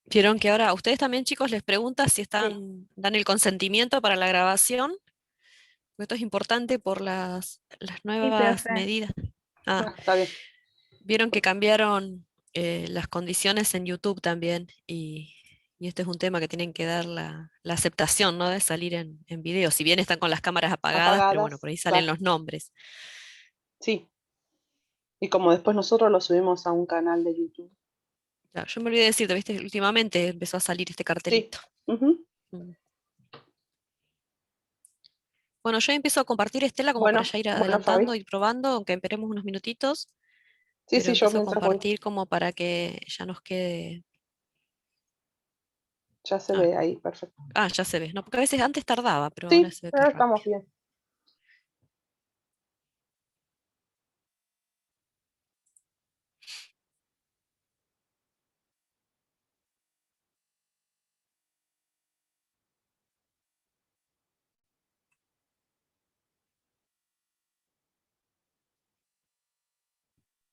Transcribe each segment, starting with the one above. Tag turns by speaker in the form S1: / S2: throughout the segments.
S1: Vieron que ahora a ustedes también, chicos, les pregunta si
S2: Sí,
S1: dan el consentimiento para la grabación. Esto es importante por las
S3: Sí,
S1: nuevas
S3: profe.
S1: medidas. Ah,
S2: está bien.
S1: vieron que cambiaron las condiciones en YouTube también, y este es un tema que tienen que dar la aceptación, ¿no? De salir en video. Si bien están con las cámaras apagadas, pero bueno,
S2: Apagadas,
S1: por ahí salen
S2: claro.
S1: los nombres.
S2: Sí, y como después nosotros lo subimos a un canal de YouTube.
S1: Claro, yo me olvidé de decirte, ¿viste? Últimamente empezó a salir este
S2: Sí.
S1: cartelito.
S2: Ujú.
S1: Mm. Bueno, yo empiezo a compartir, Estela, como para
S2: Bueno,
S1: ya ir
S2: bueno,
S1: adelantando,
S2: Fabi.
S1: ir probando, aunque esperemos unos minutitos,
S2: Sí,
S1: pero
S2: sí, yo
S1: empiezo a
S2: mientras voy.
S1: compartir como para que ya nos quede.
S2: Ya se
S1: Ah,
S2: ve ahí, perfecto.
S1: ya se ve, ¿no? Porque a veces antes tardaba, pero ahora
S2: Sí,
S1: se ve que
S2: ahora
S1: es
S2: estamos
S1: rápido.
S2: bien.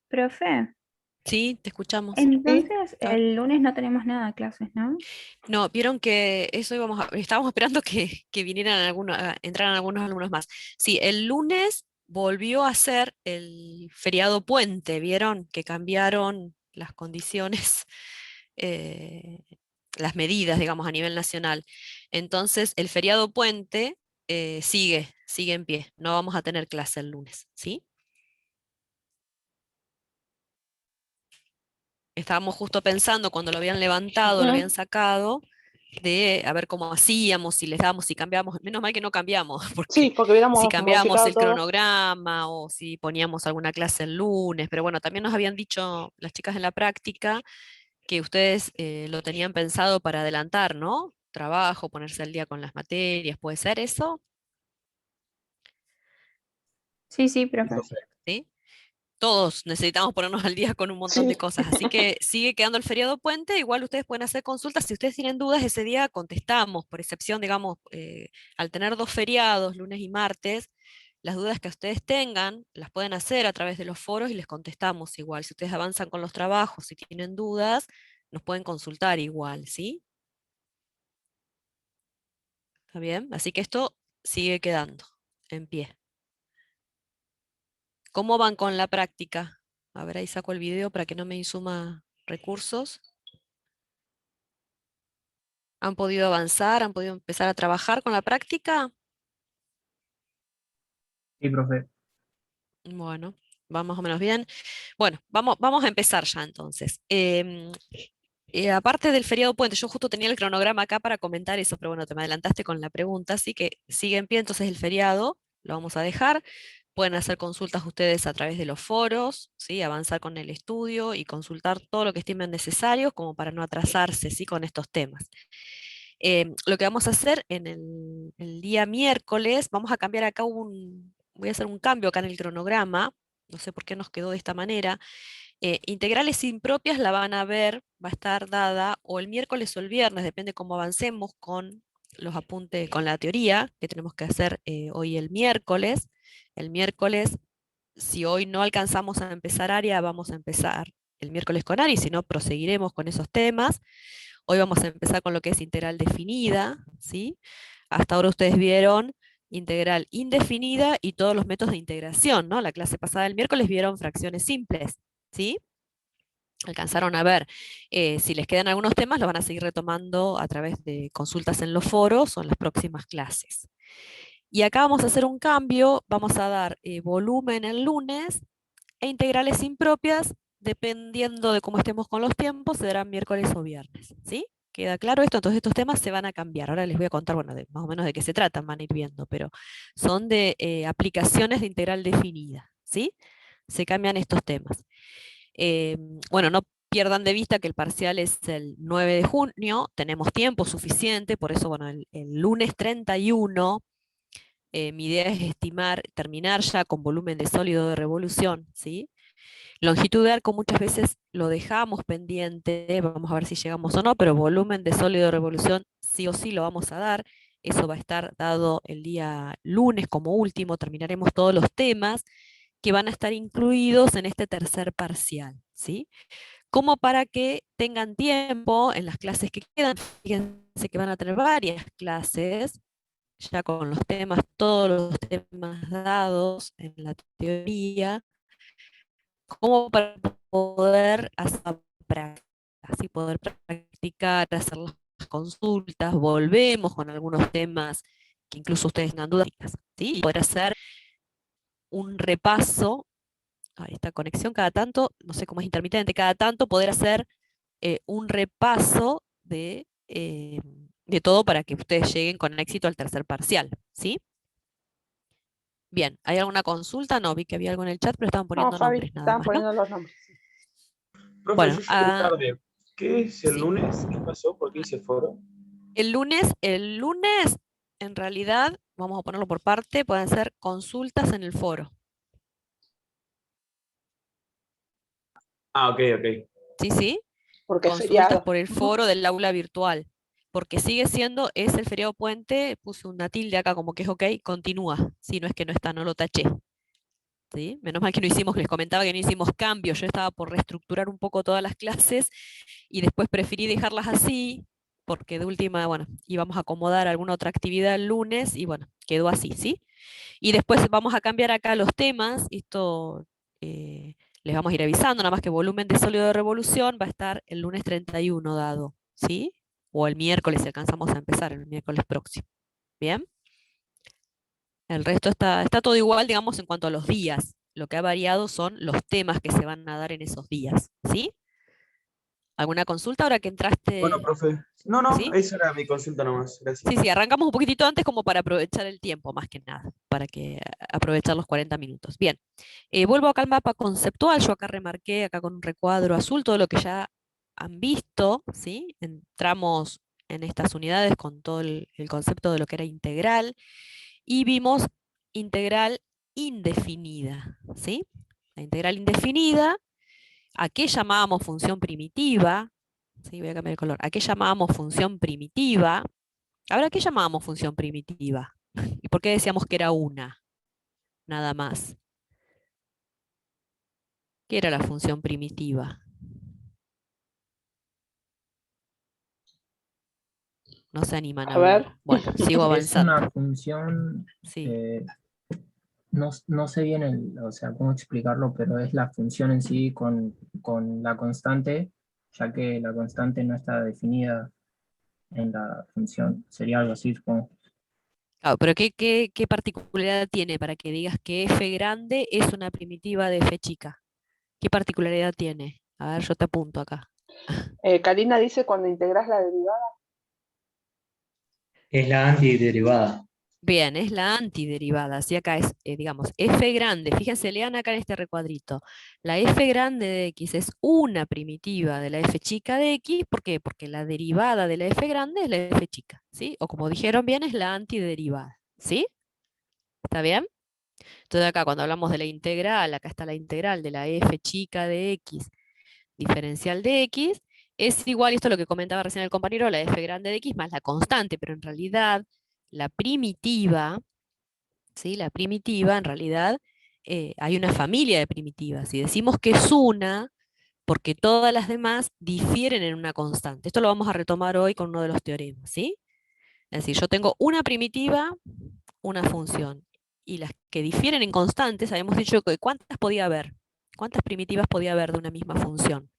S3: Profe,
S1: Sí, te escuchamos.
S2: Sí,
S3: entonces
S1: A ver.
S3: el lunes no tenemos nada de clases, ¿no?
S1: No, vieron que eso estábamos esperando que vinieran entraran algunos alumnos más. Sí, el lunes volvió a ser el feriado puente, vieron que cambiaron las condiciones, eh, las medidas, digamos, a nivel nacional. Entonces, el feriado puente sigue en pie. No vamos a tener clase el lunes, ¿sí? Estábamos justo pensando cuando lo habían levantado, lo habían
S2: ujú.
S1: sacado, de a ver cómo hacíamos, si les dábamos, si cambiábamos, menos mal que no cambiamos, porque
S2: Sí, porque
S1: si
S2: hubiéramos
S1: cambiábamos
S2: modificado
S1: el
S2: todo.
S1: cronograma o si poníamos alguna clase el lunes, pero bueno, también nos habían dicho las chicas en la práctica que ustedes lo tenían pensado para adelantar, ¿no? Trabajo, ponerse al día con las materias, ¿puede ser eso?
S3: Sí, sí, profe.
S1: ¿Sí? Todos necesitamos ponernos al día con un montón de
S2: Sí.
S1: cosas, así que sigue quedando el feriado puente, igual ustedes pueden hacer consultas, si ustedes tienen dudas ese día contestamos, por excepción, digamos, al tener dos feriados, lunes y martes, las dudas que ustedes tengan las pueden hacer a través de los foros y les contestamos igual, si ustedes avanzan con los trabajos, si tienen dudas, nos pueden consultar igual, ¿sí? ¿Está bien? Así que esto sigue quedando en pie. ¿Cómo van con la práctica? A ver, ahí saco el video para que no me insuma recursos. ¿Han podido avanzar? ¿Han podido empezar a trabajar con la práctica?
S4: Sí, profe.
S1: Bueno, va más o menos bien. Bueno, vamos a empezar ya entonces. Aparte del feriado puente, yo justo tenía el cronograma acá para comentar eso, pero bueno, te me adelantaste con la pregunta, así que sigue en pie entonces el feriado, lo vamos a dejar. Pueden hacer consultas ustedes a través de los foros, ¿sí? Avanzar con el estudio y consultar todo lo que estimen necesario como para no atrasarse, ¿sí? Con estos temas. Lo que vamos a hacer en el día miércoles, vamos a cambiar acá voy a hacer un cambio acá en el cronograma, no sé por qué nos quedó de esta manera. Integrales impropias la van a ver, va a estar dada o el miércoles o el viernes, depende cómo avancemos con los apuntes, con la teoría que tenemos que hacer hoy el miércoles. El miércoles, si hoy no alcanzamos a empezar área, vamos a empezar el miércoles con área, y si no, proseguiremos con esos temas. Hoy vamos a empezar con lo que es integral definida, ¿sí? Hasta ahora ustedes vieron integral indefinida y todos los métodos de integración, ¿no? La clase pasada del miércoles vieron fracciones simples, ¿sí? Alcanzaron a ver. Si les quedan algunos temas, los van a seguir retomando a través de consultas en los foros o en las próximas clases. Y acá vamos a hacer un cambio, vamos a dar volumen el lunes e integrales impropias, dependiendo de cómo estemos con los tiempos, se darán miércoles o viernes, ¿sí? ¿Queda claro esto? Entonces estos temas se van a cambiar. Ahora les voy a contar, bueno, más o menos de qué se tratan, van a ir viendo, pero son de aplicaciones de integral definida, ¿sí? Se cambian estos temas. Eh, bueno, no pierdan de vista que el parcial es el 9 de junio, tenemos tiempo suficiente, por eso, bueno, el lunes 31, mi idea es terminar ya con volumen de sólido de revolución, ¿sí? Longitud de arco muchas veces lo dejamos pendiente, vamos a ver si llegamos o no, pero volumen de sólido de revolución sí o sí lo vamos a dar. Eso va a estar dado el día lunes como último, terminaremos todos los temas que van a estar incluidos en este tercer parcial, ¿sí? como para que tengan tiempo en las clases que quedan. Fíjense que van a tener varias clases, ya con los temas, todos los temas dados en la teoría, como para poder hacer práctica, así poder practicar, hacer las consultas, volvemos con algunos temas que incluso ustedes tengan dudas, ¿sí? Y poder hacer un repaso, esta conexión cada tanto, no sé cómo es intermitente, cada tanto poder hacer un repaso de todo para que ustedes lleguen con éxito al tercer parcial, ¿sí? Bien, ¿hay alguna consulta? No, vi que había algo en el chat, pero estaban
S2: No,
S1: poniendo
S2: Fabi,
S1: nombres nada
S2: estaban
S1: más, ¿no?
S2: poniendo los nombres. Sí.
S4: Profe,
S1: Bueno,
S4: yo llegué tarde. ¿Qué es el
S1: sí.
S4: lunes? ¿Qué pasó? ¿Por qué hice foro?
S1: El lunes, en realidad, vamos a ponerlo por parte, pueden ser consultas en el foro.
S4: Ah, ok, ok.
S1: ¿Sí, sí?
S2: Porque es
S1: Consultas
S2: feriado.
S1: por el foro del aula virtual. Porque sigue siendo, es el feriado puente, puse una tilde acá como que es ok, continúa. Si no es que no está, no lo taché. ¿Sí? Menos mal que no hicimos, les comentaba que no hicimos cambios. Yo estaba por reestructurar un poco todas las clases y después preferí dejarlas así, porque de última, bueno, íbamos a acomodar alguna otra actividad el lunes y bueno, quedó así, ¿sí? Y después vamos a cambiar acá los temas, esto les vamos a ir avisando, nada más que volumen de sólido de revolución va a estar el lunes 31 dado, ¿sí? O el miércoles, si alcanzamos a empezar, el miércoles próximo. ¿Bien? El resto está todo igual, digamos, en cuanto a los días. Lo que ha variado son los temas que se van a dar en esos días, ¿sí? ¿Alguna consulta ahora que
S4: Bueno,
S1: entraste?
S4: profe. No,
S1: ¿Sí?
S4: esa era mi consulta nomás. Gracias.
S1: Sí, arrancamos un poquitito antes como para aprovechar el tiempo, más que nada, para que aprovechar los 40 minutos. Bien, vuelvo acá al mapa conceptual, yo acá remarqué, acá con un recuadro azul, todo lo que ya han visto, ¿sí? Entramos en estas unidades con todo el concepto de lo que era integral, y vimos integral indefinida, ¿sí? La integral indefinida, ¿a qué llamábamos función primitiva? ¿Sí? Voy a cambiar el color. ¿A qué llamábamos función primitiva? Ahora, ¿qué llamábamos función primitiva? ¿Y por qué decíamos que era una? Nada más. ¿Qué era la función primitiva? No se animan a
S2: A ver.
S1: hablar. Bueno, sigo
S5: Es una
S1: avanzando.
S5: función,
S1: Sí.
S5: no sé bien o sea, cómo explicarlo, pero es la función en sí con la constante, ya que la constante no está definida en la función. Sería algo así, supongo.
S1: Claro, pero ¿qué particularidad tiene para que digas que f grande es una primitiva de f chica? ¿Qué particularidad tiene? A ver, yo te apunto acá.
S2: Karina dice cuando integras la derivada.
S6: Es la antiderivada.
S1: Bien, es la antiderivada, así acá es, digamos, f grande, fíjense, lean acá en este recuadrito, la f grande de x es una primitiva de la f chica de x, ¿por qué? Porque la derivada de la f grande es la f chica, ¿sí? O como dijeron bien, es la antiderivada, ¿sí? ¿Está bien? Entonces acá cuando hablamos de la integral, acá está la integral de la f chica de x, diferencial de x, es igual, esto es lo que comentaba recién el compañero, la f grande de x más la constante, pero en realidad la primitiva, ¿sí? La primitiva, en realidad, hay una familia de primitivas. Y decimos que es una, porque todas las demás difieren en una constante. Esto lo vamos a retomar hoy con uno de los teoremas, ¿sí? Es decir, yo tengo una primitiva, una función. Y las que difieren en constantes, habíamos dicho que ¿cuántas podía haber? ¿Cuántas primitivas podía haber de una misma función?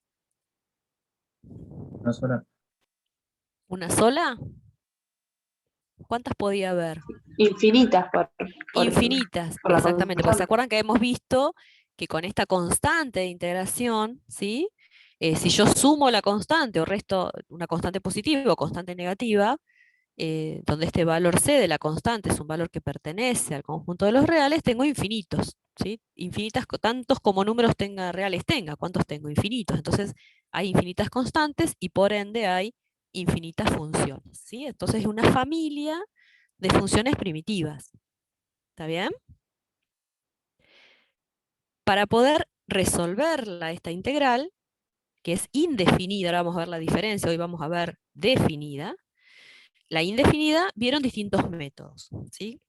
S5: No solo.
S1: ¿Una sola? ¿Cuántas podía haber?
S7: Infinitas
S1: Infinitas,
S7: por la
S1: exactamente, porque se
S7: constante.
S1: acuerdan que hemos visto que con esta constante de integración, ¿sí? Si yo sumo la constante o resto una constante positiva o constante negativa, donde este valor c de la constante es un valor que pertenece al conjunto de los reales, tengo infinitos, ¿sí? Infinitas, tantos como números reales tenga. ¿Cuántos tengo? Infinitos. Entonces hay infinitas constantes y por ende hay infinitas funciones, ¿sí? Entonces es una familia de funciones primitivas. ¿Está bien? Para poder resolverla, esta integral, que es indefinida, ahora vamos a ver la diferencia, hoy vamos a ver definida. La indefinida vieron distintos métodos, ¿sí?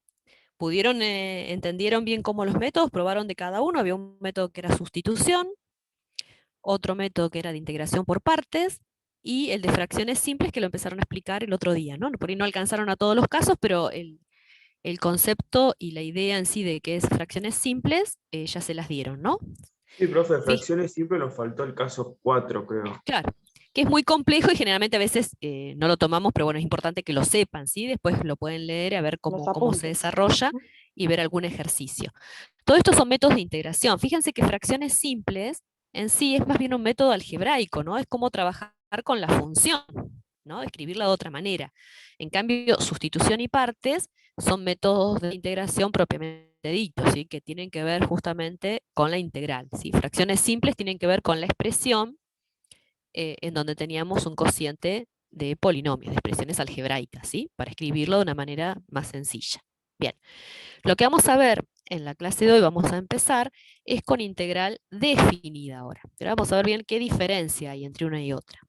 S1: Entendieron bien cómo los métodos, probaron de cada uno, había un método que era sustitución, otro método que era de integración por partes, y el de fracciones simples que lo empezaron a explicar el otro día, ¿no? Por ahí no alcanzaron a todos los casos, pero el concepto y la idea en sí de que es fracciones simples ya se las dieron, ¿no?
S4: Sí, profe,
S1: Sí,
S4: fracciones siempre nos faltó el caso 4, creo.
S1: claro, que es muy complejo y generalmente a veces no lo tomamos, pero bueno, es importante que lo sepan, ¿sí? Después lo pueden leer a ver
S2: Los
S1: cómo se
S2: apuntes.
S1: desarrolla y ver algún ejercicio. Todo esto son métodos de integración. Fíjense que fracciones simples en sí es más bien un método algebraico, ¿no? Es como trabajar con la función, ¿no? Escribirla de otra manera. En cambio, sustitución y partes son métodos de integración propiamente dichos, ¿sí? Que tienen que ver justamente con la integral, ¿sí? Fracciones simples tienen que ver con la expresión en donde teníamos un cociente de polinomios, de expresiones algebraicas, ¿sí? Para escribirlo de una manera más sencilla. Bien, lo que vamos a ver en la clase de hoy, vamos a empezar, es con integral definida ahora. Pero vamos a ver bien qué diferencia hay entre una y otra.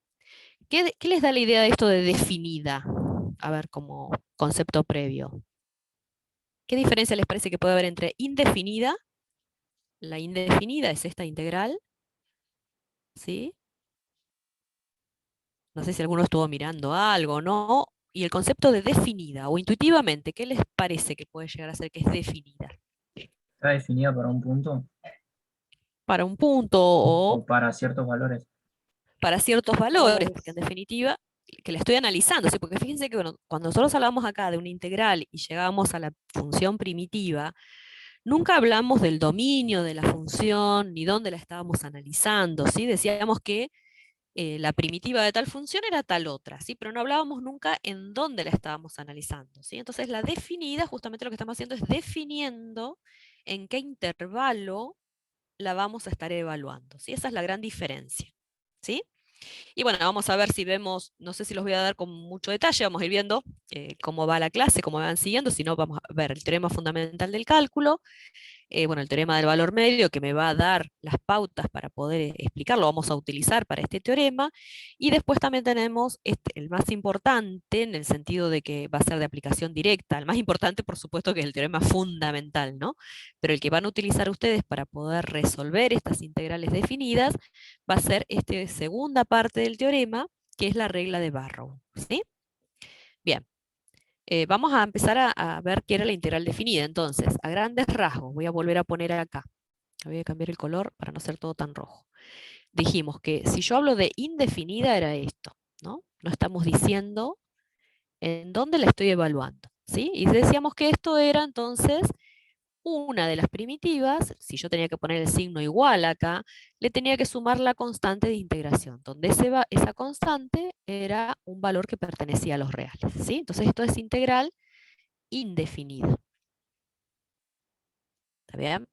S1: ¿Qué les da la idea de esto de definida? A ver, como concepto previo. ¿Qué diferencia les parece que puede haber entre indefinida? La indefinida es esta integral, ¿sí? No sé si alguno estuvo mirando algo o no. Y el concepto de definida o intuitivamente, ¿qué les parece que puede llegar a ser que es definida?
S5: Está definida para un punto
S1: Para un punto o
S5: o para ciertos valores.
S1: para ciertos valores, porque en
S2: Valores.
S1: definitiva, que la estoy analizando, ¿sí? Porque fíjense que bueno, cuando nosotros hablamos acá de una integral y llegamos a la función primitiva, nunca hablamos del dominio de la función ni dónde la estábamos analizando, ¿sí? Decíamos que la primitiva de tal función era tal otra, ¿sí? Pero no hablábamos nunca en dónde la estábamos analizando, ¿sí? Entonces la definida, justamente lo que estamos haciendo es definiendo en qué intervalo la vamos a estar evaluando, ¿sí? Esa es la gran diferencia, ¿sí? Y bueno, vamos a ver si vemos, no sé si los voy a dar con mucho detalle, vamos a ir viendo cómo va la clase, cómo van siguiendo, si no vamos a ver el teorema fundamental del cálculo, bueno, el teorema del valor medio que me va a dar las pautas para poder explicarlo, vamos a utilizar para este teorema, y después también tenemos el más importante en el sentido de que va a ser de aplicación directa, el más importante por supuesto que es el teorema fundamental, ¿no? Pero el que van a utilizar ustedes para poder resolver estas integrales definidas va a ser esta segunda parte del teorema, que es la regla de Barrow, ¿sí? Bien. Vamos a empezar a ver qué era la integral definida. Entonces, a grandes rasgos, voy a volver a poner acá. Voy a cambiar el color para no ser todo tan rojo. Dijimos que si yo hablo de indefinida era esto, ¿no? No estamos diciendo en dónde la estoy evaluando, ¿sí? Y decíamos que esto era entonces una de las primitivas, si yo tenía que poner el signo igual acá, le tenía que sumar la constante de integración, donde esa constante era un valor que pertenecía a los reales, ¿sí? Entonces esto es integral indefinida. ¿Está bien?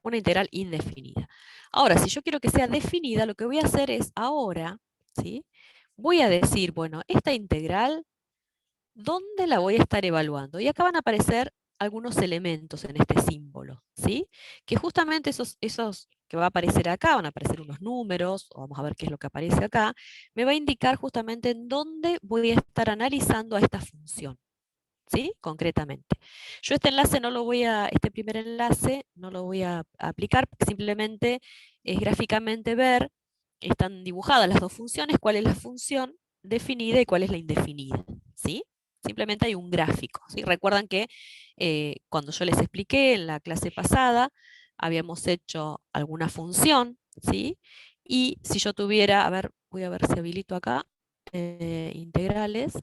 S1: Una integral indefinida. Ahora, si yo quiero que sea definida, lo que voy a hacer es ahora, ¿sí? Voy a decir, bueno, esta integral, ¿dónde la voy a estar evaluando? Y acá van a aparecer algunos elementos en este símbolo, ¿sí? Que justamente esos que va a aparecer acá, van a aparecer unos números, o vamos a ver qué es lo que aparece acá, me va a indicar justamente en dónde voy a estar analizando a esta función, ¿sí? Concretamente. Yo este enlace no lo voy a, este primer enlace no lo voy a aplicar, simplemente es gráficamente ver, están dibujadas las dos funciones, cuál es la función definida y cuál es la indefinida, ¿sí? Simplemente hay un gráfico, ¿sí? Recuerdan que cuando yo les expliqué en la clase pasada, habíamos hecho alguna función, ¿sí? Y si yo tuviera, a ver, voy a ver si habilito acá, integrales,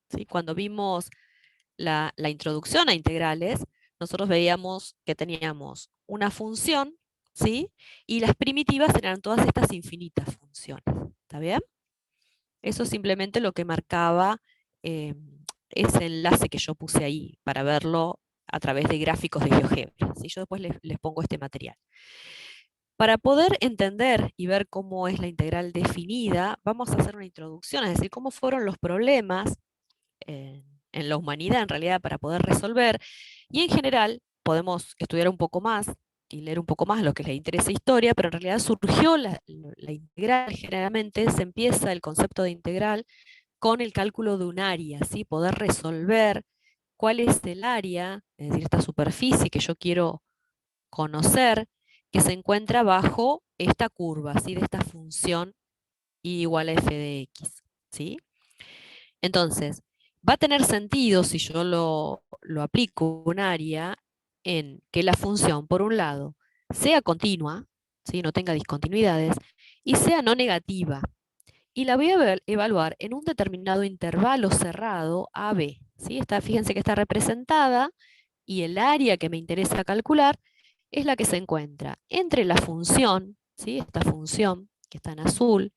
S1: ¿sí? Cuando vimos la introducción a integrales, nosotros veíamos que teníamos una función, ¿sí? Y las primitivas eran todas estas infinitas funciones, ¿está bien? Eso es simplemente lo que marcaba ese enlace que yo puse ahí para verlo a través de gráficos de GeoGebra, ¿sí? Yo después les pongo este material. Para poder entender y ver cómo es la integral definida, vamos a hacer una introducción, es decir, cómo fueron los problemas en la humanidad, en realidad, para poder resolver. Y en general, podemos estudiar un poco más y leer un poco más lo que les interesa historia, pero en realidad surgió la integral, generalmente se empieza el concepto de integral con el cálculo de un área, ¿sí? Poder resolver cuál es el área, es decir, esta superficie que yo quiero conocer, que se encuentra bajo esta curva, ¿sí? De esta función y igual a f de x, ¿sí? Entonces, va a tener sentido si yo lo aplico un área en que la función, por un lado, sea continua, ¿sí? No tenga discontinuidades, y sea no negativa. Y la voy a evaluar en un determinado intervalo cerrado AB, ¿sí? Fíjense que está representada y el área que me interesa calcular es la que se encuentra entre la función, ¿sí? Esta función que está en azul,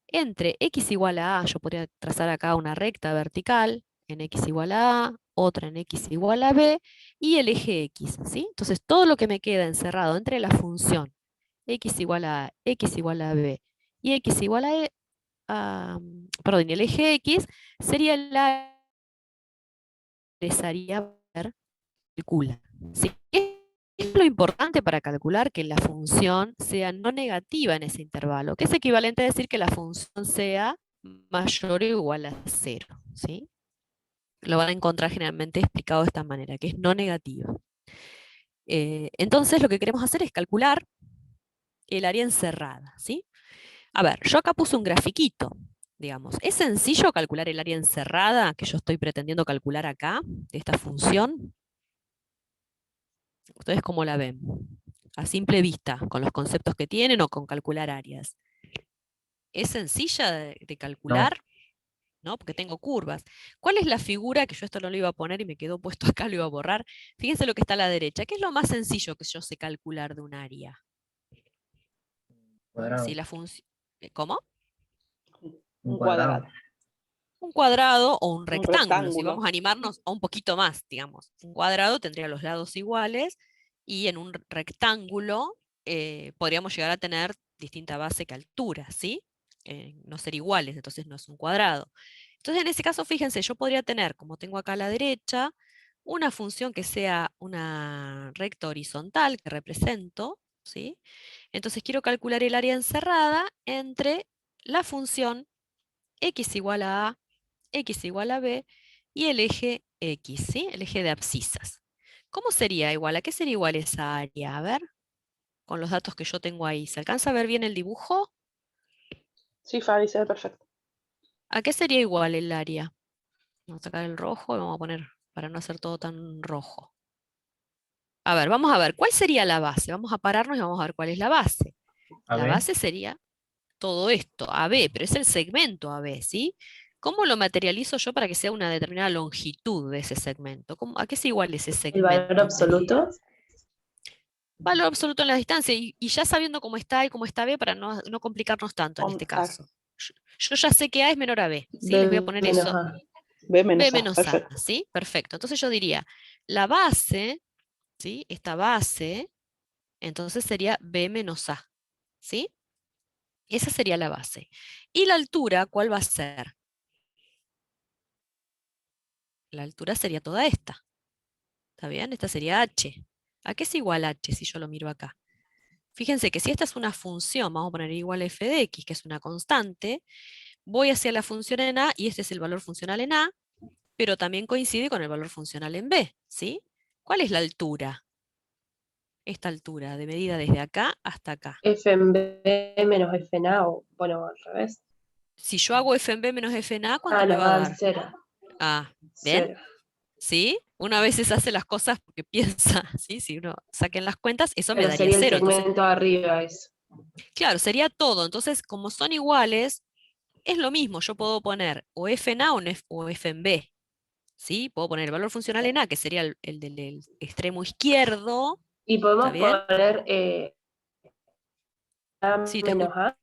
S1: entre x igual a a, yo podría trazar acá una recta vertical, en x igual a a, otra en x igual a b, y el eje x, ¿sí? Entonces todo lo que me queda encerrado entre la función x igual a x igual a b y x igual perdón, y el eje x sería el área que interesaría ver, calcula, ¿sí? Es lo importante para calcular que la función sea no negativa en ese intervalo, que es equivalente a decir que la función sea mayor o igual a 0, ¿sí? Lo van a encontrar generalmente explicado de esta manera, que es no negativa. Entonces lo que queremos hacer es calcular el área encerrada, ¿sí? A ver, yo acá puse un grafiquito, digamos. ¿Es sencillo calcular el área encerrada que yo estoy pretendiendo calcular acá, de esta función? ¿Ustedes cómo la ven? A simple vista, con los conceptos que tienen o con calcular áreas. ¿Es sencilla de calcular? ¿No? Porque tengo curvas. ¿Cuál es la figura, que yo esto no lo iba a poner y me quedó puesto acá, lo iba a borrar? Fíjense lo que está a la derecha. ¿Qué es lo más sencillo que yo sé calcular de un área?
S5: Cuadrado.
S1: Si la función... ¿Cómo?
S2: Un cuadrado.
S1: Un cuadrado o un rectángulo. Si
S2: rectángulo.
S1: vamos a animarnos a un poquito más, digamos. Un cuadrado tendría los lados iguales y en un rectángulo podríamos llegar a tener distinta base que altura, ¿sí? No ser iguales, entonces no es un cuadrado. Entonces en ese caso, fíjense, yo podría tener, como tengo acá a la derecha, una función que sea una recta horizontal que represento, ¿sí? Entonces quiero calcular el área encerrada entre la función x igual a a, x igual a b y el eje x, ¿sí? El eje de abscisas. ¿Cómo sería igual? ¿A qué sería igual esa área? A ver, con los datos que yo tengo ahí. ¿Se alcanza a ver bien el dibujo?
S2: Sí, Fabi, se ve perfecto.
S1: ¿A qué sería igual el área? Vamos a sacar el rojo y vamos a poner, para no hacer todo tan rojo. A ver, vamos a ver, ¿cuál sería la base? Vamos a pararnos y vamos a ver cuál es la base. La
S5: AB.
S1: base sería todo esto, AB, pero es el segmento AB, ¿sí? ¿Cómo lo materializo yo para que sea una determinada longitud de ese segmento? ¿A qué es igual ese
S6: ¿El
S1: segmento
S6: valor
S1: en medida?
S6: absoluto?
S1: Valor absoluto en la distancia, y ya sabiendo cómo está A y cómo está B, para no complicarnos tanto en este caso. Yo ya sé que A es menor a B, ¿sí? Les voy a poner
S6: menos
S1: eso.
S6: A.
S2: B menos
S1: B
S2: A,
S1: menos A,
S2: perfecto.
S1: ¿sí? Perfecto. Entonces yo diría, la base, ¿sí? Esta base, entonces sería B menos A, ¿sí? Esa sería la base. ¿Y la altura cuál va a ser? La altura sería toda esta. ¿Está bien? Esta sería h. ¿A qué es igual h si yo lo miro acá? Fíjense que si esta es una función, vamos a poner igual a f de x, que es una constante, voy hacia la función en a, y este es el valor funcional en a, pero también coincide con el valor funcional en b, ¿sí? ¿Cuál es la altura? Esta altura de medida desde acá hasta acá.
S6: F en B menos F en A, o bueno, al revés.
S1: Si yo hago f en b menos f en a, ¿cuánto
S6: Ah,
S1: me
S6: nos
S1: va a
S6: dan
S1: dar?
S6: 0.
S1: Ah, ¿ven?
S6: 0.
S1: ¿Sí? Una vez se hace las cosas porque piensa, ¿sí? Si uno saquen las cuentas, eso me
S6: Pero
S1: daría
S6: sería el
S1: 0. Entonces,
S6: segmento arriba eso.
S1: claro, sería todo. Entonces, como son iguales, es lo mismo. Yo puedo poner o f en a o f en b. ¿Sí? Puedo poner el valor funcional en a, que sería el del extremo izquierdo.
S6: Y
S1: ¿Está
S6: podemos
S1: bien?
S6: poner A
S1: Sí, te
S6: menos
S1: escucho.
S6: A.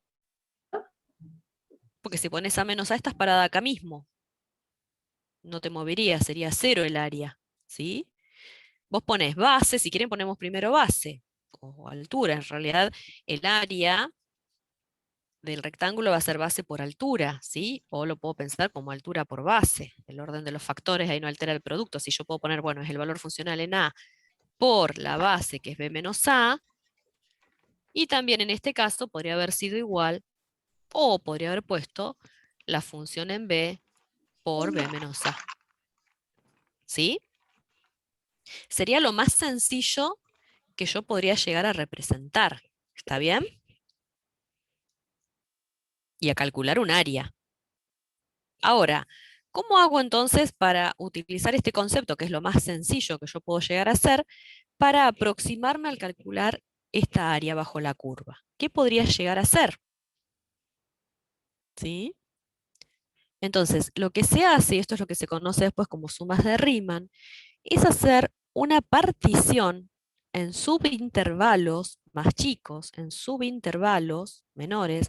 S1: Porque si pones a menos a, estás parada acá mismo. No te moverías, sería 0 el área. ¿Sí? Vos ponés base, si quieren ponemos primero base, o altura. En realidad, el área del rectángulo va a ser base por altura, ¿sí? O lo puedo pensar como altura por base. El orden de los factores ahí no altera el producto. Si yo puedo poner, bueno, es el valor funcional en A por la base, que es B menos A, y también en este caso podría haber sido igual, o podría haber puesto la función en B por B menos A. ¿Sí? Sería lo más sencillo que yo podría llegar a representar. ¿Está bien? Y a calcular un área. Ahora, ¿cómo hago entonces para utilizar este concepto, que es lo más sencillo que yo puedo llegar a hacer, para aproximarme al calcular esta área bajo la curva? ¿Qué podría llegar a hacer? ¿Sí? Entonces, lo que se hace, y esto es lo que se conoce después como sumas de Riemann, es hacer una partición en subintervalos más chicos, en subintervalos menores,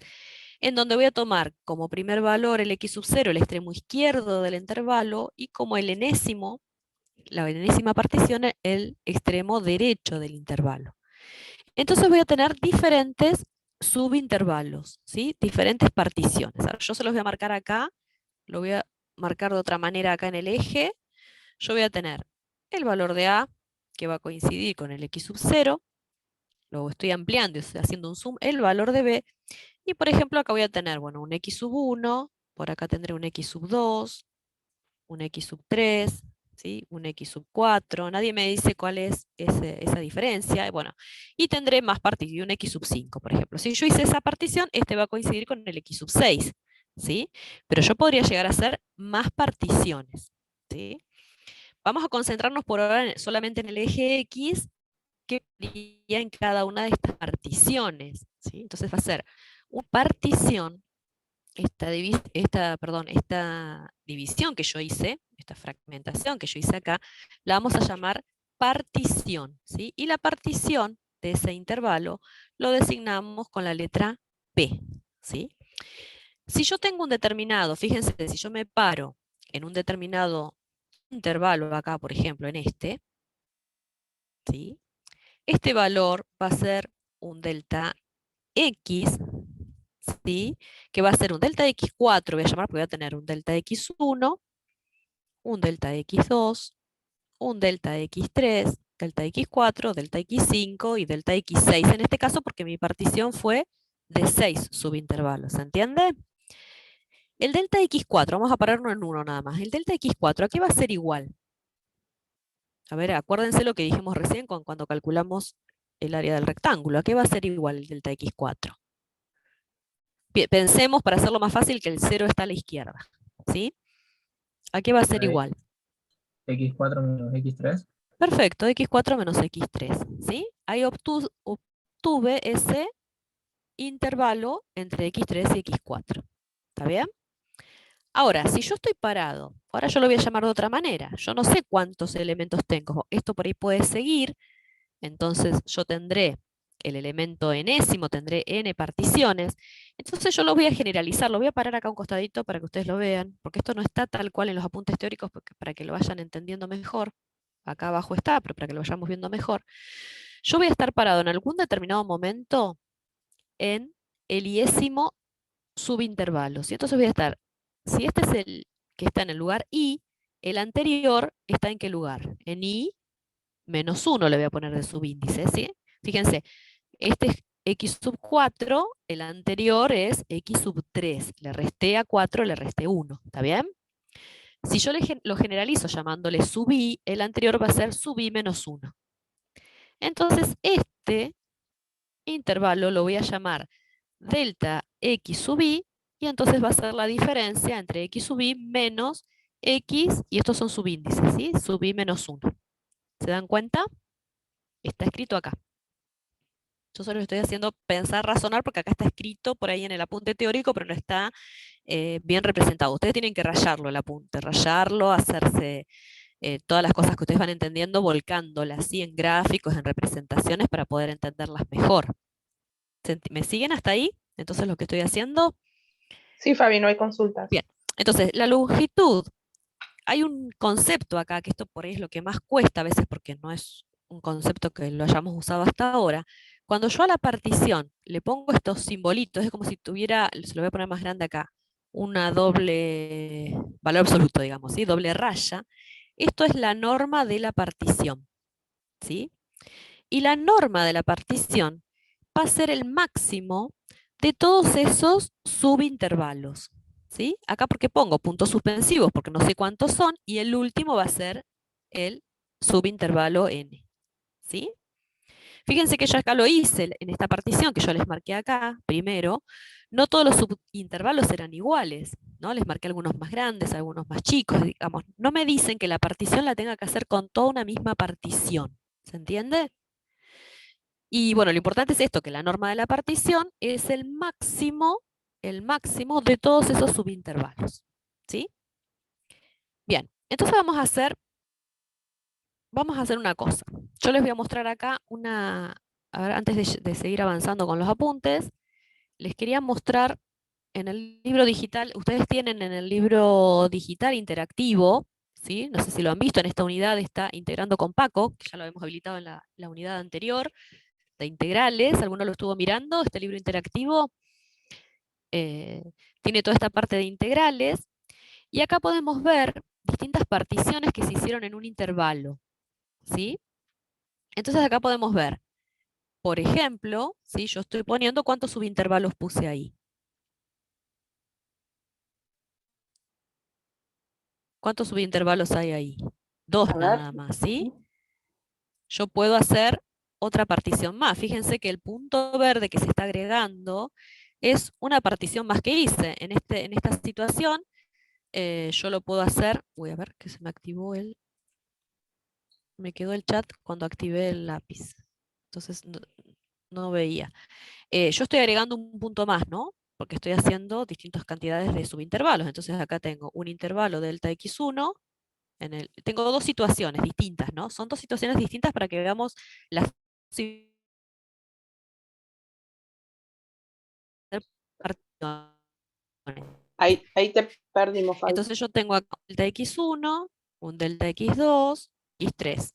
S1: en donde voy a tomar como primer valor el x sub 0, el extremo izquierdo del intervalo, y como el enésimo, la enésima partición, el extremo derecho del intervalo. Entonces voy a tener diferentes subintervalos, ¿sí? Diferentes particiones. Ahora, yo se los voy a marcar acá, lo voy a marcar de otra manera acá en el eje. Yo voy a tener el valor de A, que va a coincidir con el x sub 0, luego estoy ampliando, estoy haciendo un zoom, el valor de B, y por ejemplo acá voy a tener, bueno, un x sub 1, por acá tendré un x sub 2, un x sub 3, ¿sí? Un x sub 4, nadie me dice cuál es esa diferencia, bueno, y tendré más particiones, un x sub 5, por ejemplo. Si yo hice esa partición, este va a coincidir con el x sub 6, ¿sí? Pero yo podría llegar a hacer más particiones, ¿sí? Vamos a concentrarnos por ahora solamente en el eje X, que varía en cada una de estas particiones, ¿sí? Entonces va a ser una partición, esta división que yo hice, esta fragmentación que yo hice acá, la vamos a llamar partición, ¿sí? Y la partición de ese intervalo lo designamos con la letra P, ¿sí? Si yo tengo un determinado, fíjense, si yo me paro en un determinado intervalo acá, por ejemplo, en este, ¿sí? Este valor va a ser un delta X, ¿sí? Que va a ser un delta X4, voy a llamar porque voy a tener un delta X1, un delta X2, un delta X3, delta X4, delta X5 y delta X6 en este caso porque mi partición fue de 6 subintervalos, ¿se entiende? El delta X4, vamos a pararnos en uno nada más. El delta X4, ¿a qué va a ser igual? A ver, acuérdense lo que dijimos recién cuando calculamos el área del rectángulo. ¿A qué va a ser igual el delta X4? Pensemos, para hacerlo más fácil, que el 0 está a la izquierda, ¿sí? ¿A qué va a ser igual?
S5: X4 menos X3.
S1: Perfecto, X4 menos X3, ¿sí? Ahí obtuve ese intervalo entre X3 y X4. ¿Está bien? Ahora, si yo estoy parado, ahora yo lo voy a llamar de otra manera. Yo no sé cuántos elementos tengo. Esto por ahí puede seguir. Entonces yo tendré el elemento enésimo, tendré n particiones. Entonces yo lo voy a generalizar. Lo voy a parar acá a un costadito para que ustedes lo vean. Porque esto no está tal cual en los apuntes teóricos, para que lo vayan entendiendo mejor. Acá abajo está, pero para que lo vayamos viendo mejor. Yo voy a estar parado en algún determinado momento en el iésimo subintervalo. ¿Sí? Entonces voy a estar, si este es el que está en el lugar I, el anterior está en qué lugar? En I menos 1 le voy a poner de subíndice, ¿sí? Fíjense, este es X sub 4, el anterior es X sub 3. Le resté a 4, le resté 1, ¿está bien? Si yo lo generalizo llamándole sub I, el anterior va a ser sub I menos 1. Entonces, este intervalo lo voy a llamar delta X sub I, y entonces va a ser la diferencia entre X sub I menos X, y estos son subíndices, ¿sí? Sub I menos 1. ¿Se dan cuenta? Está escrito acá. Yo solo estoy haciendo pensar, razonar, porque acá está escrito por ahí en el apunte teórico, pero no está bien representado. Ustedes tienen que rayarlo el apunte, rayarlo, hacerse todas las cosas que ustedes van entendiendo, volcándolas así en gráficos, en representaciones, para poder entenderlas mejor. ¿Me siguen hasta ahí? Entonces lo que estoy haciendo.
S2: Sí, Fabi, no hay consultas.
S1: Bien, entonces la longitud. Hay un concepto acá, que esto por ahí es lo que más cuesta a veces, porque no es un concepto que lo hayamos usado hasta ahora. Cuando yo a la partición le pongo estos simbolitos, es como si tuviera, se lo voy a poner más grande acá, una doble valor absoluto, digamos, ¿sí? Doble raya. Esto es la norma de la partición, ¿sí? Y la norma de la partición va a ser el máximo de todos esos subintervalos, ¿sí? Acá porque pongo puntos suspensivos, porque no sé cuántos son, y el último va a ser el subintervalo n, ¿sí? Fíjense que yo acá lo hice en esta partición que yo les marqué acá, primero, no todos los subintervalos eran iguales, ¿no? Les marqué algunos más grandes, algunos más chicos, digamos. No me dicen que la partición la tenga que hacer con toda una misma partición, ¿se entiende? Y bueno, lo importante es esto, que la norma de la partición es el máximo de todos esos subintervalos, ¿sí? Bien, entonces vamos a hacer una cosa. Yo les voy a mostrar acá a ver, antes de seguir avanzando con los apuntes, les quería mostrar en el libro digital, ustedes tienen en el libro digital interactivo, ¿sí? No sé si lo han visto, en esta unidad está integrando con Paco, que ya lo hemos habilitado en la unidad anterior, de integrales, ¿alguno lo estuvo mirando? Este libro interactivo tiene toda esta parte de integrales, y acá podemos ver distintas particiones que se hicieron en un intervalo, ¿sí? Entonces acá podemos ver, por ejemplo, ¿sí? Yo estoy poniendo cuántos subintervalos puse ahí. ¿Cuántos subintervalos hay ahí? 2
S2: A ver.
S1: nada más, ¿sí? Yo puedo hacer otra partición más. Fíjense que el punto verde que se está agregando es una partición más que hice. En esta situación yo lo puedo hacer. Voy a ver que se me activó me quedó el chat cuando activé el lápiz. Entonces no veía. Yo estoy agregando un punto más, ¿no? Porque estoy haciendo distintas cantidades de subintervalos. Entonces acá tengo un intervalo delta x1. Tengo dos situaciones distintas, ¿no? Son dos situaciones distintas para que veamos las particiones.
S2: Ahí te perdimos, Fabi.
S1: Entonces yo tengo acá un delta x1, un delta x2 y x3.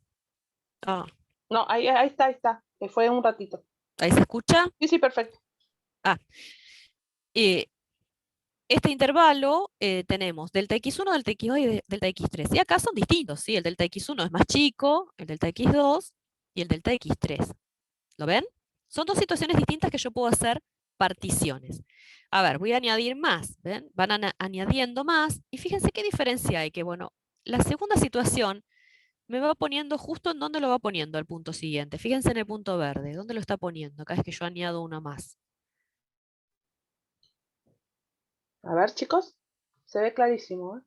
S1: Ah,
S2: No, ahí está. Que fue un ratito.
S1: ¿ahí se escucha?
S2: Sí, perfecto.
S1: Este intervalo tenemos delta x1, delta x2 y delta x3. Y acá son distintos, ¿sí? El delta x1 es más chico, el delta x2 y el delta x3. ¿Lo ven? Son dos situaciones distintas que yo puedo hacer particiones. A ver, voy a añadir más, ¿ven? Van añadiendo más, y fíjense qué diferencia hay, que bueno, la segunda situación me va poniendo justo en dónde lo va poniendo al punto siguiente. Fíjense en el punto verde, ¿dónde lo está poniendo? Cada vez que yo añado una más.
S2: A ver, chicos. Se ve clarísimo, ¿eh?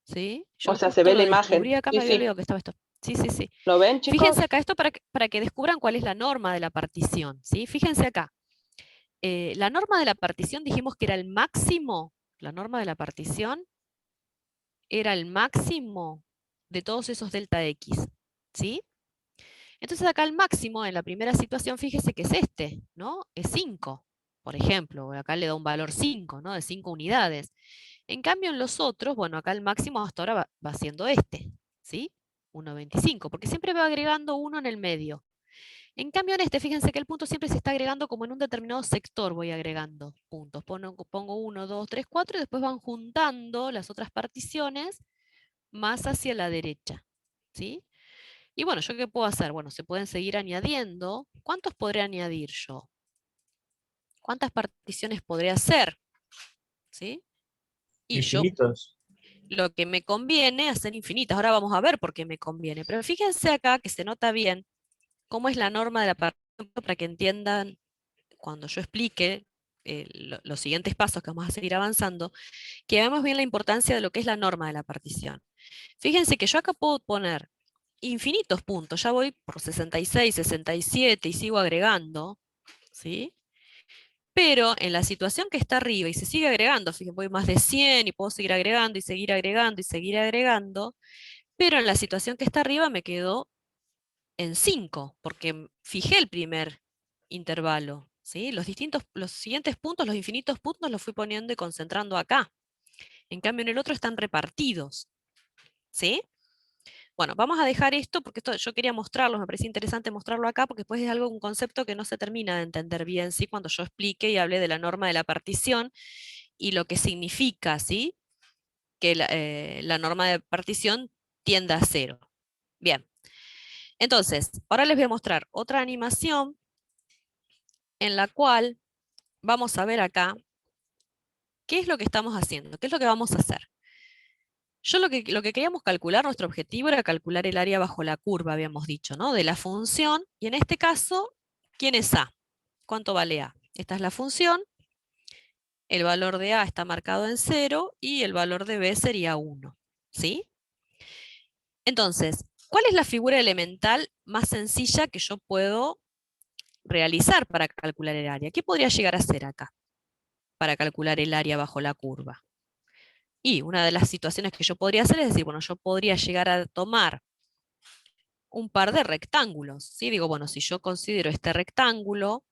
S1: ¿Sí?
S2: O
S1: Yo
S2: sea, se
S1: justo
S2: ve
S1: lo
S2: la imagen.
S1: descubrí, acá
S2: Sí,
S1: me había
S2: sí.
S1: olvidado que estaba esto. Sí, sí, sí.
S2: ¿Lo ven, chicos?
S1: Fíjense acá esto para que descubran cuál es la norma de la partición, ¿sí? Fíjense acá. La norma de la partición dijimos que era el máximo, la norma de la partición era el máximo de todos esos delta X, ¿sí? Entonces acá el máximo en la primera situación, fíjese que es este, ¿no? Es 5, por ejemplo, acá le da un valor 5, ¿no? De 5 unidades. En cambio en los otros, bueno, acá el máximo hasta ahora va siendo este, ¿sí? 1,25, porque siempre va agregando uno en el medio. En cambio en este, fíjense que el punto siempre se está agregando como en un determinado sector, voy agregando puntos. Pongo 1, 2, 3, 4 y después van juntando las otras particiones más hacia la derecha, ¿sí? Y bueno, ¿yo qué puedo hacer? Bueno, se pueden seguir añadiendo. ¿Cuántos podré añadir yo? ¿Cuántas particiones podré hacer? ¿Sí? Y yo
S4: Infinitos.
S1: lo que me conviene hacer infinitas. Ahora vamos a ver por qué me conviene. Pero fíjense acá que se nota bien cómo es la norma de la partición para que entiendan cuando yo explique los siguientes pasos que vamos a seguir avanzando, que veamos bien la importancia de lo que es la norma de la partición. Fíjense que yo acá puedo poner infinitos puntos, ya voy por 66, 67 y sigo agregando, ¿sí? Pero en la situación que está arriba y se sigue agregando, fíjense, voy más de 100 y puedo seguir agregando y seguir agregando y seguir agregando, pero en la situación que está arriba me quedo en 5, porque fijé el primer intervalo, ¿sí? Los siguientes puntos, los infinitos puntos, los fui poniendo y concentrando acá. En cambio, en el otro están repartidos, ¿sí? Bueno, vamos a dejar esto, porque esto yo quería mostrarlo, me parecía interesante mostrarlo acá, porque después es un concepto que no se termina de entender bien, ¿sí? Cuando yo explique y hable de la norma de la partición y lo que significa, ¿sí? Que la norma de partición tienda a 0. Bien. Entonces, ahora les voy a mostrar otra animación en la cual vamos a ver acá qué es lo que estamos haciendo, qué es lo que vamos a hacer. Yo lo que queríamos calcular, nuestro objetivo era calcular el área bajo la curva, habíamos dicho, ¿no? De la función, y en este caso, ¿quién es A? ¿Cuánto vale A? Esta es la función, el valor de A está marcado en 0 y el valor de B sería 1, ¿sí? Entonces, ¿cuál es la figura elemental más sencilla que yo puedo realizar para calcular el área? ¿Qué podría llegar a ser acá para calcular el área bajo la curva? Y una de las situaciones que yo podría hacer es decir, bueno, yo podría llegar a tomar un par de rectángulos, ¿sí? Digo, bueno, si yo considero este rectángulo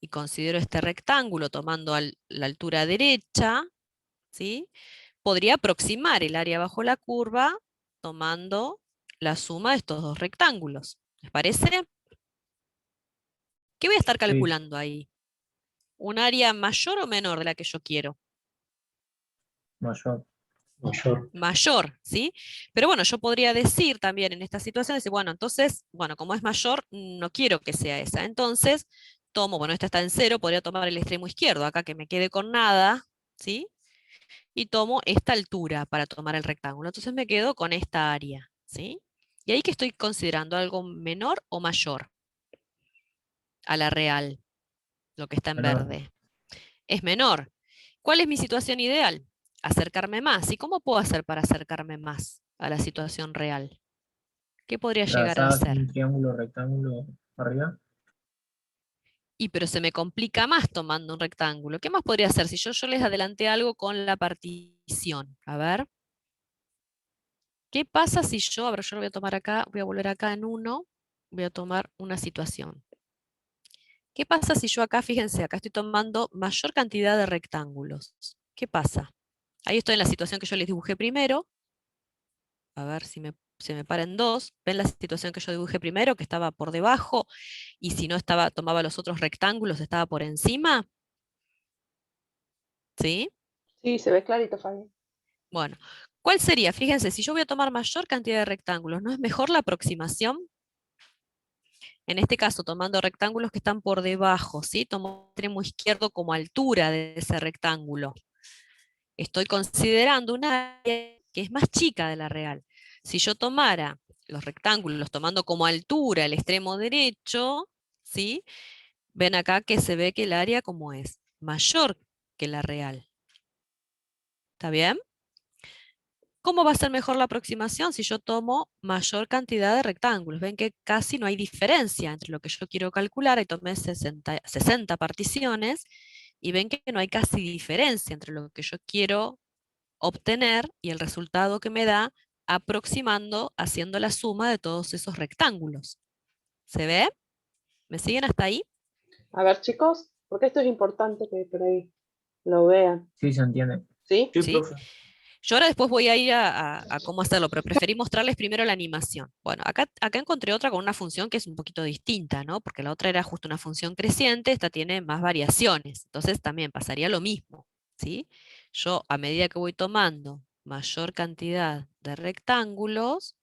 S1: y considero este rectángulo tomando la altura derecha, ¿sí? Podría aproximar el área bajo la curva tomando la suma de estos dos rectángulos. ¿Les parece? ¿Qué voy a estar calculando ahí? ¿Un área mayor o menor de la que yo quiero?
S5: Mayor.
S1: Mayor, ¿sí? Pero bueno, yo podría decir también en esta situación, decir, bueno, entonces, bueno, como es mayor, no quiero que sea esa. Entonces, tomo, bueno, esta está en 0, podría tomar el extremo izquierdo, acá que me quede con nada, ¿sí? Y tomo esta altura para tomar el rectángulo. Entonces me quedo con esta área, ¿sí? Y ahí que estoy considerando algo menor o mayor a la real, lo que está en
S5: Menor.
S1: verde. Es menor. ¿Cuál es mi situación ideal? Acercarme más. ¿Y cómo puedo hacer para acercarme más a la situación real? ¿Qué podría llegar a
S5: Trazás
S1: ser?
S5: un triángulo rectángulo arriba.
S1: Y pero se me complica más tomando un rectángulo. ¿Qué más podría hacer si yo les adelanté algo con la partición? A ver. ¿Qué pasa si yo, a ver, yo lo voy a tomar acá, voy a volver acá en 1, voy a tomar una situación. ¿Qué pasa si yo acá, fíjense, acá estoy tomando mayor cantidad de rectángulos? ¿Qué pasa? Ahí estoy en la situación que yo les dibujé primero. A ver si se me paran dos. ¿Ven la situación que yo dibujé primero, que estaba por debajo? Y si no estaba, tomaba los otros rectángulos, estaba por encima. ¿Sí?
S2: Sí, se ve clarito, Fabi.
S1: Bueno, ¿cuál sería? Fíjense, si yo voy a tomar mayor cantidad de rectángulos, ¿no es mejor la aproximación? En este caso, tomando rectángulos que están por debajo, ¿sí? Tomo el extremo izquierdo como altura de ese rectángulo. Estoy considerando un área que es más chica de la real. Si yo tomara los rectángulos tomando como altura el extremo derecho, ¿sí? Ven acá que se ve que el área como es mayor que la real. ¿Está bien? ¿Cómo va a ser mejor la aproximación si yo tomo mayor cantidad de rectángulos? Ven que casi no hay diferencia entre lo que yo quiero calcular, y tomé 60 particiones, y ven que no hay casi diferencia entre lo que yo quiero obtener y el resultado que me da aproximando, haciendo la suma de todos esos rectángulos. ¿Se ve? ¿Me siguen hasta ahí?
S2: A ver, chicos, porque esto es importante que por ahí lo vean.
S5: Sí, se entiende.
S2: ¿Sí?
S4: Sí,
S1: ¿Sí?
S4: profe.
S1: Yo ahora después voy a ir a cómo hacerlo, pero preferí mostrarles primero la animación. Bueno, acá encontré otra con una función que es un poquito distinta, ¿no? Porque la otra era justo una función creciente, esta tiene más variaciones. Entonces también pasaría lo mismo, ¿sí? Yo, a medida que voy tomando mayor cantidad de rectángulos,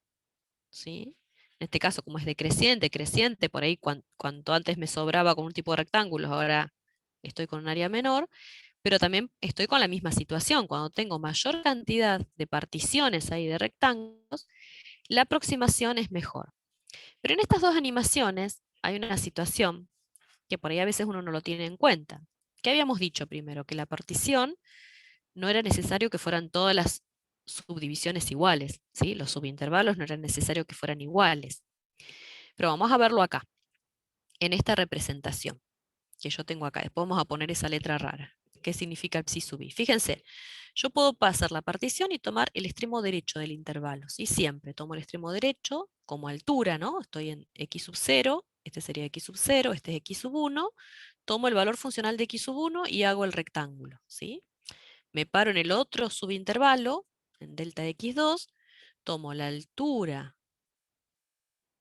S1: ¿sí? En este caso, como es decreciente, creciente, por ahí cuanto antes me sobraba con un tipo de rectángulos, ahora estoy con un área menor, pero también estoy con la misma situación. Cuando tengo mayor cantidad de particiones ahí de rectángulos, la aproximación es mejor. Pero en estas dos animaciones hay una situación que por ahí a veces uno no lo tiene en cuenta. ¿Qué habíamos dicho primero? Que la partición no era necesario que fueran todas las subdivisiones iguales, ¿sí? Los subintervalos no era necesario que fueran iguales. Pero vamos a verlo acá, en esta representación que yo tengo acá. Después vamos a poner esa letra rara. ¿Qué significa psi sub i? Fíjense, yo puedo pasar la partición y tomar el extremo derecho del intervalo, ¿sí? Siempre tomo el extremo derecho como altura, ¿no? Estoy en x sub 0, este sería x sub 0, este es x sub 1, tomo el valor funcional de x sub 1 y hago el rectángulo, ¿sí? Me paro en el otro subintervalo, en delta de x2, tomo la altura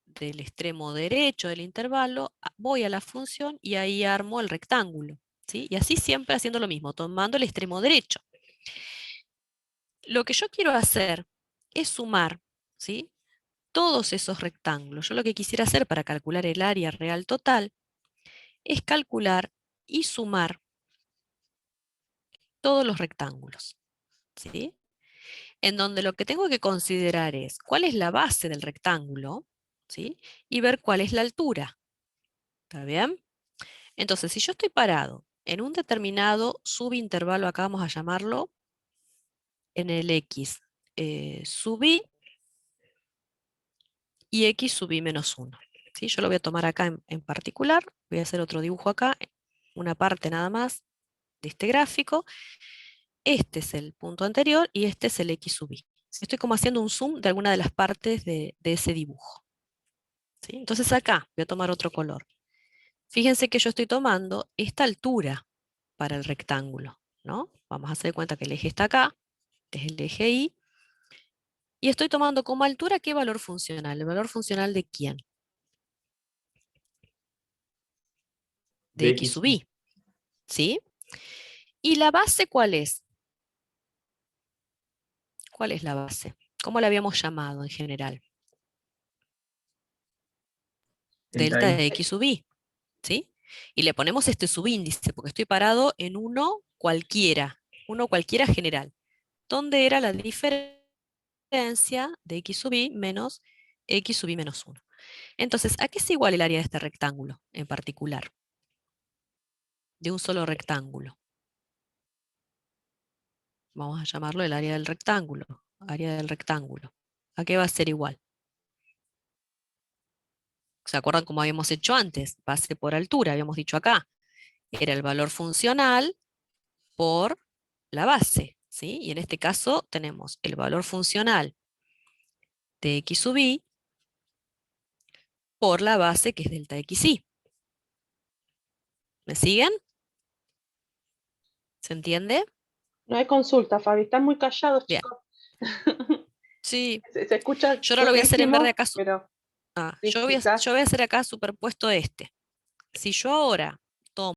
S1: del extremo derecho del intervalo, voy a la función y ahí armo el rectángulo, ¿sí? Y así siempre haciendo lo mismo, tomando el extremo derecho. Lo que yo quiero hacer es sumar, ¿sí? Todos esos rectángulos. Yo lo que quisiera hacer para calcular el área real total es calcular y sumar todos los rectángulos, ¿sí? en donde lo que tengo que considerar es cuál es la base del rectángulo, ¿sí? Y ver cuál es la altura. ¿Está bien? Entonces, si yo estoy parado en un determinado subintervalo, acá vamos a llamarlo en el X sub I y X sub I menos 1. ¿Sí? Yo lo voy a tomar acá en particular, voy a hacer otro dibujo acá, una parte nada más de este gráfico. Este es el punto anterior y este es el X sub I. Estoy como haciendo un zoom de alguna de las partes de ese dibujo. ¿Sí? Entonces acá voy a tomar otro color. Fíjense que yo estoy tomando esta altura para el rectángulo, ¿no? Vamos a hacer cuenta que el eje está acá, es el eje Y, y estoy tomando como altura ¿qué valor funcional? ¿El valor funcional de quién? De X sub I, ¿sí? ¿Y la base cuál es? ¿Cuál es la base? ¿Cómo la habíamos llamado en general? Delta de X sub I, ¿sí? Y le ponemos este subíndice, porque estoy parado en uno cualquiera general. ¿Dónde era la diferencia de X sub I menos X sub I menos 1? Entonces, ¿a qué es igual el área de este rectángulo en particular? De un solo rectángulo. Vamos a llamarlo el área del rectángulo. Área del rectángulo. ¿A qué va a ser igual? ¿Se acuerdan cómo habíamos hecho antes? Base por altura, habíamos dicho acá. Era el valor funcional por la base, ¿sí? Y en este caso tenemos el valor funcional de X sub I por la base que es delta XY. ¿Me siguen? ¿Se entiende?
S2: No hay consulta, Fabi, están muy callados,
S1: Bien.
S2: chicos.
S1: Sí.
S2: Se escucha
S1: Yo ahora lo voy a hacer en verde acá.
S2: pero sí,
S1: Yo voy a hacer acá superpuesto este. Si yo ahora